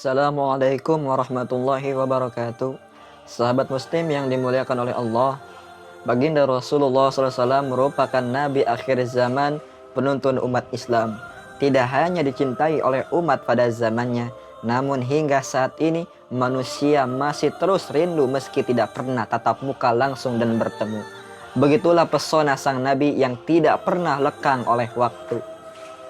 Assalamualaikum warahmatullahi wabarakatuh. Sahabat muslim yang dimuliakan oleh Allah, baginda Rasulullah SAW merupakan nabi akhir zaman, penuntun umat Islam. Tidak hanya dicintai oleh umat pada zamannya, namun hingga saat ini manusia masih terus rindu meski tidak pernah tatap muka langsung dan bertemu. Begitulah pesona sang nabi yang tidak pernah lekang oleh waktu.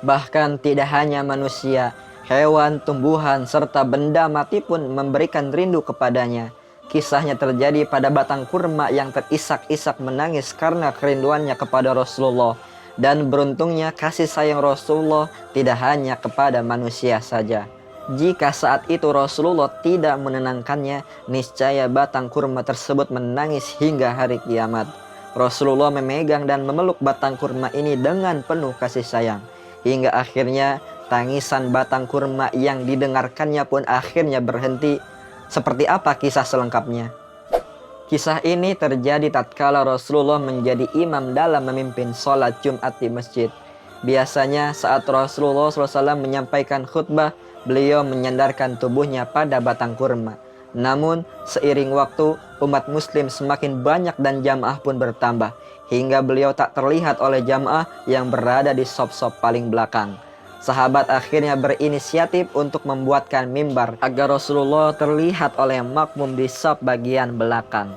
Bahkan tidak hanya manusia, hewan, tumbuhan, serta benda mati pun memberikan rindu kepadanya. Kisahnya terjadi pada batang kurma yang terisak-isak menangis karena kerinduannya kepada Rasulullah. Dan beruntungnya kasih sayang Rasulullah tidak hanya kepada manusia saja. Jika saat itu Rasulullah tidak menenangkannya, niscaya batang kurma tersebut menangis hingga hari kiamat. Rasulullah memegang dan memeluk batang kurma ini dengan penuh kasih sayang. Hingga akhirnya tangisan batang kurma yang didengarkannya pun akhirnya berhenti. Seperti apa kisah selengkapnya? Kisah ini terjadi tatkala Rasulullah menjadi imam dalam memimpin sholat Jumat di masjid. Biasanya saat Rasulullah SAW menyampaikan khutbah, beliau menyandarkan tubuhnya pada batang kurma. Namun seiring waktu, umat muslim semakin banyak dan jamaah pun bertambah, hingga beliau tak terlihat oleh jamaah yang berada di sop-sop paling belakang. Sahabat akhirnya berinisiatif untuk membuatkan mimbar agar Rasulullah terlihat oleh makmum di sop bagian belakang.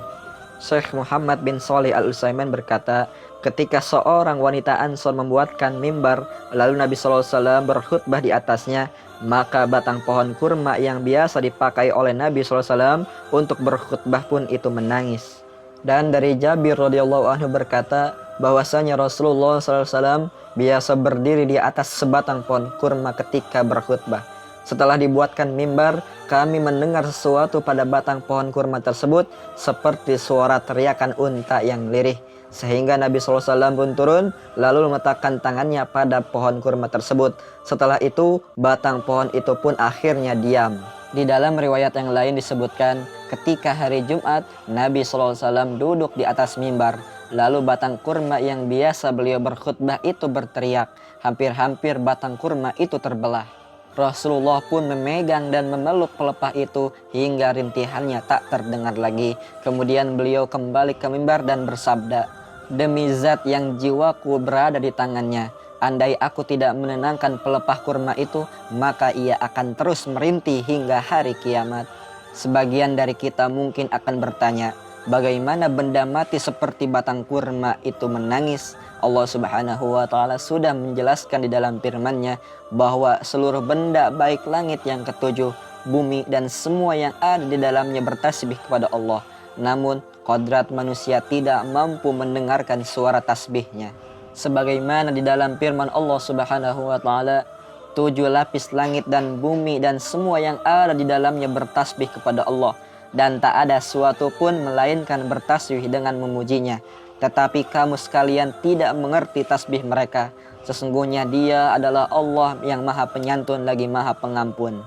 Syekh Muhammad bin Shalih Al-Utsaimin berkata, ketika seorang wanita Ansor membuatkan mimbar, lalu Nabi SAW berkhutbah di atasnya, maka batang pohon kurma yang biasa dipakai oleh Nabi SAW untuk berkhutbah pun itu menangis. Dan dari Jabir radhiyallahu anhu berkata bahwasanya Rasulullah SAW biasa berdiri di atas sebatang pohon kurma ketika berkhutbah. Setelah dibuatkan mimbar, kami mendengar sesuatu pada batang pohon kurma tersebut seperti suara teriakan unta yang lirih. Sehingga Nabi SAW pun turun lalu meletakkan tangannya pada pohon kurma tersebut. Setelah itu batang pohon itu pun akhirnya diam. Di dalam riwayat yang lain disebutkan ketika hari Jumat Nabi SAW duduk di atas mimbar. Lalu batang kurma yang biasa beliau berkhutbah itu berteriak. Hampir-hampir batang kurma itu terbelah. Rasulullah pun memegang dan memeluk pelepah itu hingga rintihannya tak terdengar lagi. Kemudian beliau kembali ke mimbar dan bersabda, demi zat yang jiwaku berada di tangannya, andai aku tidak menenangkan pelepah kurma itu, maka ia akan terus merintih hingga hari kiamat. Sebagian dari kita mungkin akan bertanya, bagaimana benda mati seperti batang kurma itu menangis? Allah Subhanahu wa Ta'ala sudah menjelaskan di dalam firman-Nya bahwa seluruh benda baik langit yang ketujuh, bumi dan semua yang ada di dalamnya bertasbih kepada Allah. Namun kodrat manusia tidak mampu mendengarkan suara tasbihnya. Sebagaimana di dalam firman Allah Subhanahu wa Ta'ala, 7 lapis langit dan bumi dan semua yang ada di dalamnya bertasbih kepada Allah, dan tak ada suatu pun melainkan bertasbih dengan memujinya. Tetapi kamu sekalian tidak mengerti tasbih mereka. Sesungguhnya Dia adalah Allah yang Maha Penyantun lagi Maha Pengampun.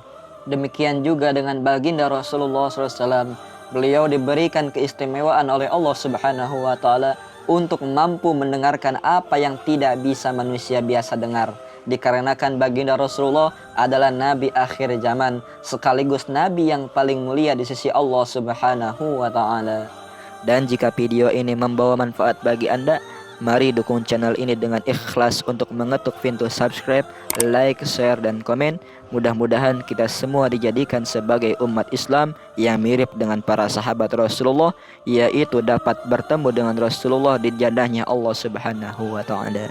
Demikian juga dengan baginda Rasulullah SAW. Beliau diberikan keistimewaan oleh Allah Subhanahu wa Ta'ala untuk mampu mendengarkan apa yang tidak bisa manusia biasa dengar. Dikarenakan baginda Rasulullah adalah nabi akhir zaman, sekaligus nabi yang paling mulia di sisi Allah Subhanahu wa Ta'ala. Dan jika video ini membawa manfaat bagi Anda, mari dukung channel ini dengan ikhlas untuk mengetuk pintu subscribe, like, share, dan komen. Mudah-mudahan kita semua dijadikan sebagai umat Islam yang mirip dengan para sahabat Rasulullah, yaitu dapat bertemu dengan Rasulullah di jannahnya Allah Subhanahu wa Ta'ala.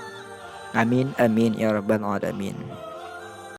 Amin, amin, ya rabbal alamin.